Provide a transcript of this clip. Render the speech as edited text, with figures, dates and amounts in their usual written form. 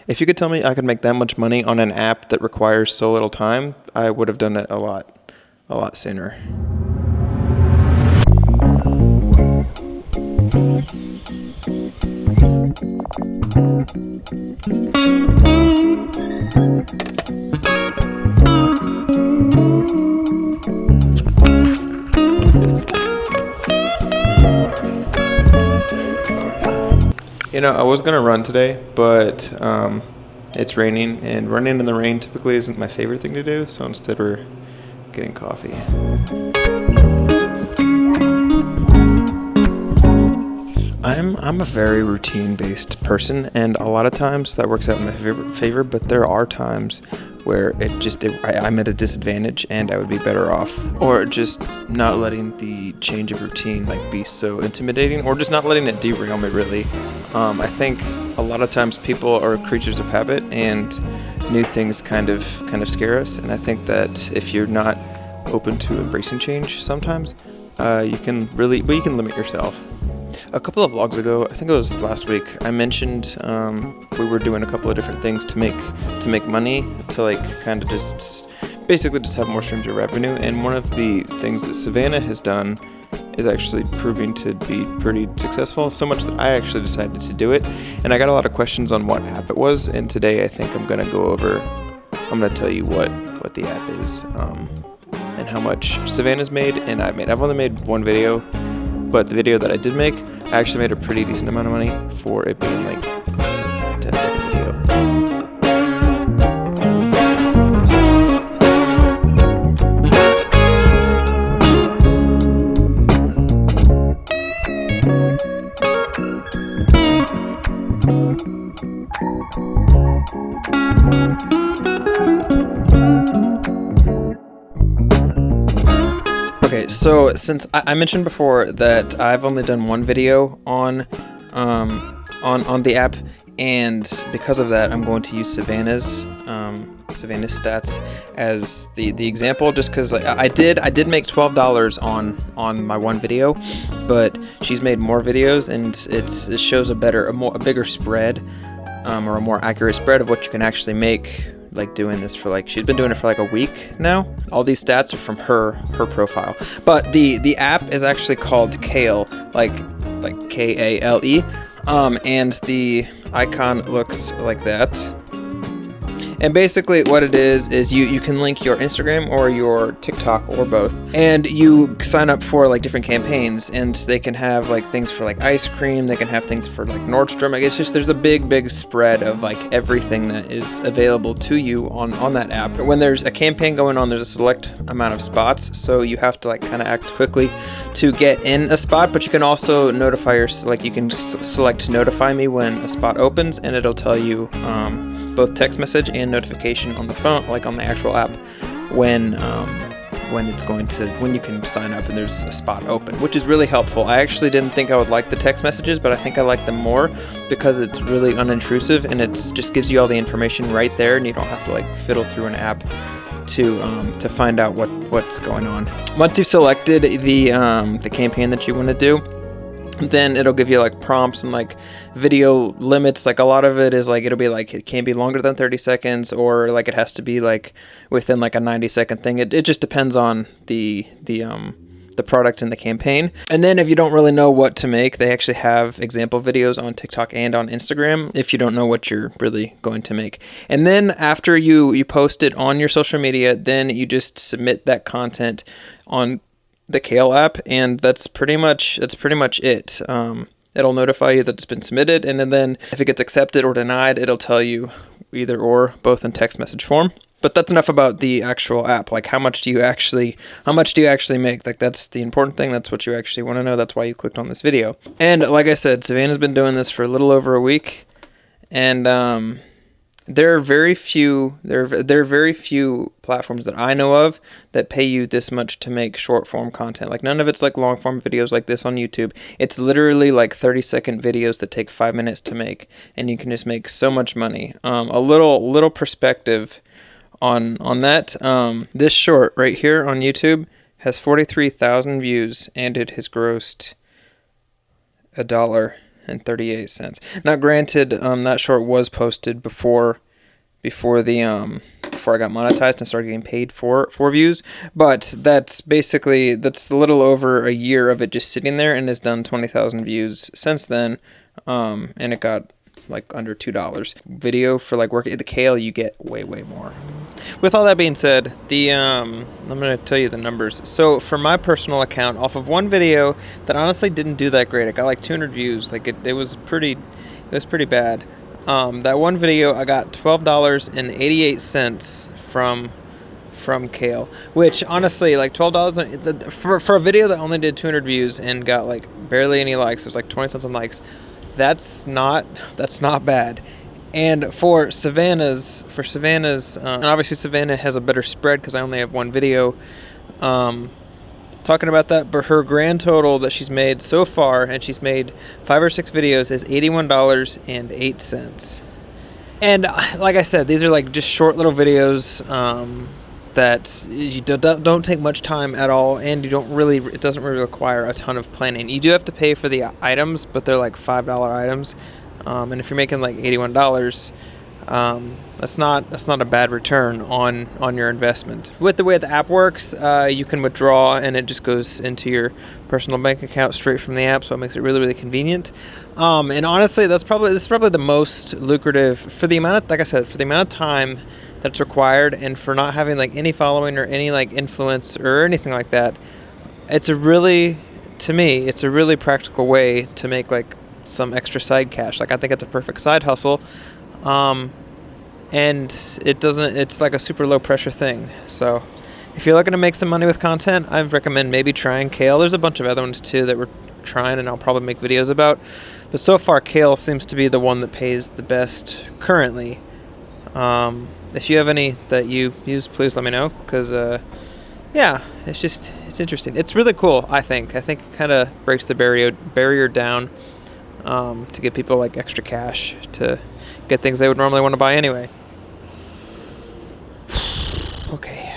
If you could tell me I could make that much money on an app that requires so little time, I would have done it a lot sooner. I was going to run today, but it's raining, and running in the rain typically isn't my favorite thing to do, so instead we're getting coffee. I'm a very routine-based person, and a lot of times that works out in my favor, but there are times where I'm at a disadvantage and I would be better off, or just not letting the change of routine be so intimidating, or just not letting it derail me really. I think a lot of times people are creatures of habit, and new things kind of scare us, and I think that if you're not open to embracing change sometimes, you can limit yourself. A couple of vlogs ago, I think it was last week, I mentioned we were doing a couple of different things to make money, to just have more streams of revenue, and one of the things that Savannah has done is actually proving to be pretty successful, so much that I actually decided to do it, and I got a lot of questions on what app it was, and today I think I'm going to tell you what the app is, and how much Savannah's made and I've made. I've only made one video, but the video that I did make, I actually made a pretty decent amount of money for it being a 10-second video. Okay, so since I mentioned before that I've only done one video on the app, and because of that, I'm going to use Savannah's stats as the example, just because I did make $12 on my one video, but she's made more videos, and it shows a bigger spread, or a more accurate spread of what you can actually make. Doing this for she's been doing it for a week now. All these stats are from her profile, but the app is actually called Kale, like Kale, and the icon looks like that. And basically what it is you can link your Instagram or your TikTok or both, and you sign up for different campaigns, and they can have things for ice cream, they can have things for Nordstrom. It's just there's a big spread of everything that is available to you on that app. When there's a campaign going on, there's a select amount of spots, so you have to kind of act quickly to get in a spot, but you can also notify you can select notify me when a spot opens, and it'll tell you both text message and notification on the phone, on the actual app, when you can sign up and there's a spot open, which is really helpful. I actually didn't think I would like the text messages, but I think I like them more because it's really unintrusive, and it just gives you all the information right there, and you don't have to fiddle through an app to find out what's going on. Once you've selected the campaign that you want to do, then it'll give you prompts and video limits. A lot of it is it'll be it can't be longer than 30 seconds, or it has to be within a 90-second thing. It just depends on the product and the campaign. And then if you don't really know what to make, they actually have example videos on TikTok and on Instagram if you don't know what you're really going to make. And then after you post it on your social media, then you just submit that content on the Kale app, and that's pretty much it. It'll notify you that it's been submitted, and then if it gets accepted or denied, it'll tell you either or, both in text message form. But that's enough about the actual app. How much do you actually make? That's the important thing. That's what you actually want to know. That's why you clicked on this video. And like I said, Savannah's been doing this for a little over a week, and there are very few platforms that I know of that pay you this much to make short form content. None of it's long form videos like this on YouTube. It's literally 30-second videos that take 5 minutes to make, and you can just make so much money. A little perspective on that. This short right here on YouTube has 43,000 views, and it has grossed $1 $1.38. Now, granted, that short was posted before I got monetized and started getting paid for views, but that's a little over a year of it just sitting there, and has done 20,000 views since then, and it got like under $2. Video for like working the kale, you get way more. With all that being said, I'm gonna tell you the numbers. So for my personal account, off of one video that honestly didn't do that great, it got like 200 views. Like it was pretty bad. That one video, I got $12.88 from kale, which honestly, like $12 for a video that only did 200 views and got like barely any likes. It was like 20 something likes. That's not bad. And for Savannah's, and obviously Savannah has a better spread because I only have one video talking about that, but her grand total that she's made so far, and she's made 5 or 6 videos, is $81.08. And like I said, these are like just short little videos that you don't take much time at all, and it doesn't really require a ton of planning. You do have to pay for the items, but they're like $5 items, and if you're making like $81, that's not a bad return on your investment. With the way the app works, you can withdraw, and it just goes into your personal bank account straight from the app, so it makes it really convenient. And honestly, this is probably the most lucrative for the amount of time that's required, and for not having like any following or any like influence or anything like that. It's a really practical way to make like some extra side cash. Like I think it's a perfect side hustle. And it's like a super low pressure thing. So if you're looking to make some money with content, I recommend maybe trying kale. There's a bunch of other ones too that we're trying, and I'll probably make videos about. But so far, kale seems to be the one that pays the best currently. If you have any that you use, please let me know, because it's interesting. It's really cool, I think. I think it kind of breaks the barrier down to give people like extra cash to get things they would normally want to buy anyway. Okay.